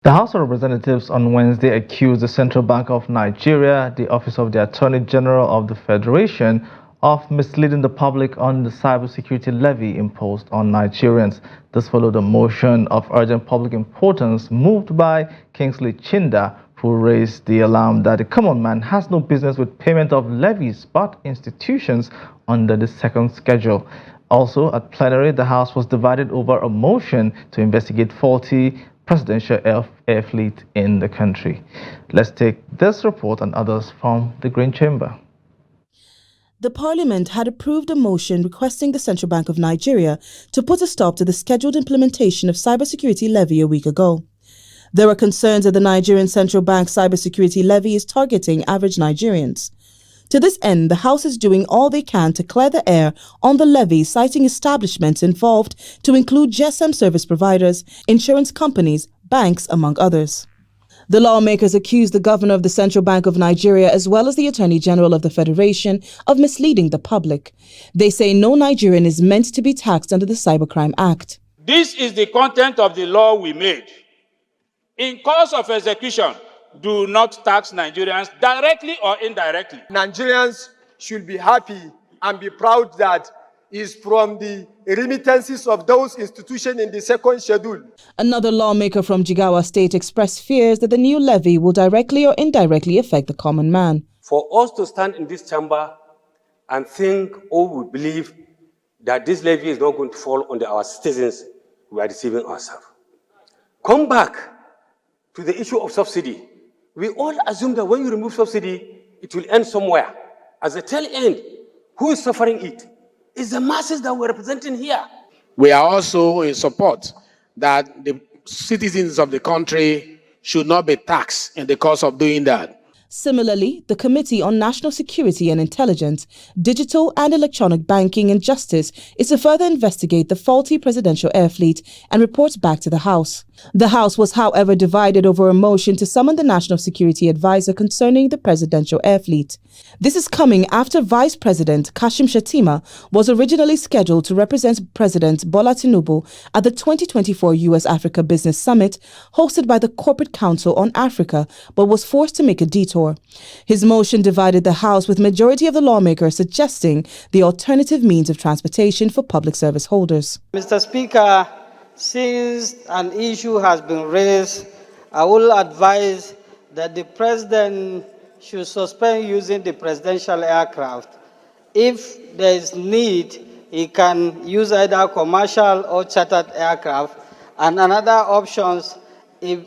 The House of Representatives on Wednesday accused the Central Bank of Nigeria, the Office of the Attorney General of the Federation, of misleading the public on the cybersecurity levy imposed on Nigerians. This followed a motion of urgent public importance moved by Kingsley Chinda, who raised the alarm that the common man has no business with payment of levies but institutions under the second schedule. Also, at plenary, the House was divided over a motion to investigate faulty presidential air fleet in the country. Let's take this report and others from the Green Chamber. The Parliament had approved a motion requesting the Central Bank of Nigeria to put a stop to the scheduled implementation of cybersecurity levy a week ago. There were concerns that the Nigerian Central Bank cybersecurity levy is targeting average Nigerians. To this end, the House is doing all they can to clear the air on the levy, citing establishments involved to include GSM service providers, insurance companies, banks, among others. The lawmakers accused the governor of the Central Bank of Nigeria as well as the Attorney General of the Federation of misleading the public. They say no Nigerian is meant to be taxed under the Cybercrime Act. This is the content of the law we made. In course of execution, do not tax Nigerians directly or indirectly. Nigerians should be happy and be proud that is from the remittances of those institutions in the second schedule. Another lawmaker from Jigawa State expressed fears that the new levy will directly or indirectly affect the common man. For us to stand in this chamber and think or we believe that this levy is not going to fall on our citizens, we are deceiving ourselves. Come back to the issue of subsidy. We all assume that when you remove subsidy, it will end somewhere. As a tail end, who is suffering it? It's the masses that we're representing here. We are also in support that the citizens of the country should not be taxed in the course of doing that. Similarly, the Committee on National Security and Intelligence, Digital and Electronic Banking and Justice is to further investigate the faulty presidential air fleet and report back to the House. The House was, however, divided over a motion to summon the National Security Advisor concerning the presidential air fleet. This is coming after Vice President Kashim Shettima was originally scheduled to represent President Bola Tinubu at the 2024 U.S.-Africa Business Summit hosted by the Corporate Council on Africa, but was forced to make a detour. His motion divided the House, with majority of the lawmakers suggesting the alternative means of transportation for public service holders. Mr. Speaker, since an issue has been raised, I will advise that the President should suspend using the presidential aircraft. If there is need, he can use either commercial or chartered aircraft. And another options, if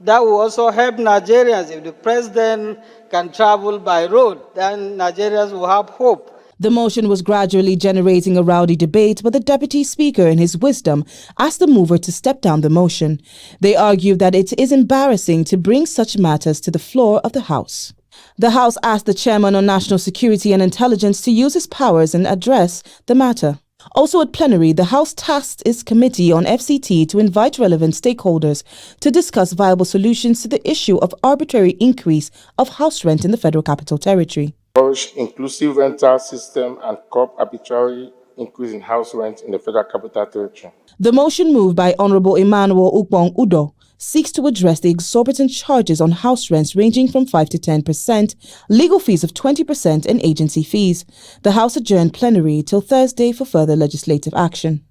that will also help Nigerians. If the President can travel by road, then Nigerians will have hope. The motion was gradually generating a rowdy debate, but the Deputy Speaker, in his wisdom, asked the mover to step down the motion. They argued that it is embarrassing to bring such matters to the floor of the House. The House asked the Chairman on National Security and Intelligence to use his powers and address the matter. Also at plenary, the House tasked its Committee on FCT to invite relevant stakeholders to discuss viable solutions to the issue of arbitrary increase of house rent in the Federal Capital Territory. Inclusive rental system and curb arbitrary increase in house rent in the Federal Capital Territory. The motion moved by Honorable Emmanuel Ukpong Udo seeks to address the exorbitant charges on house rents ranging from 5 to 10%, legal fees of 20% and agency fees. The House adjourned plenary till Thursday for further legislative action.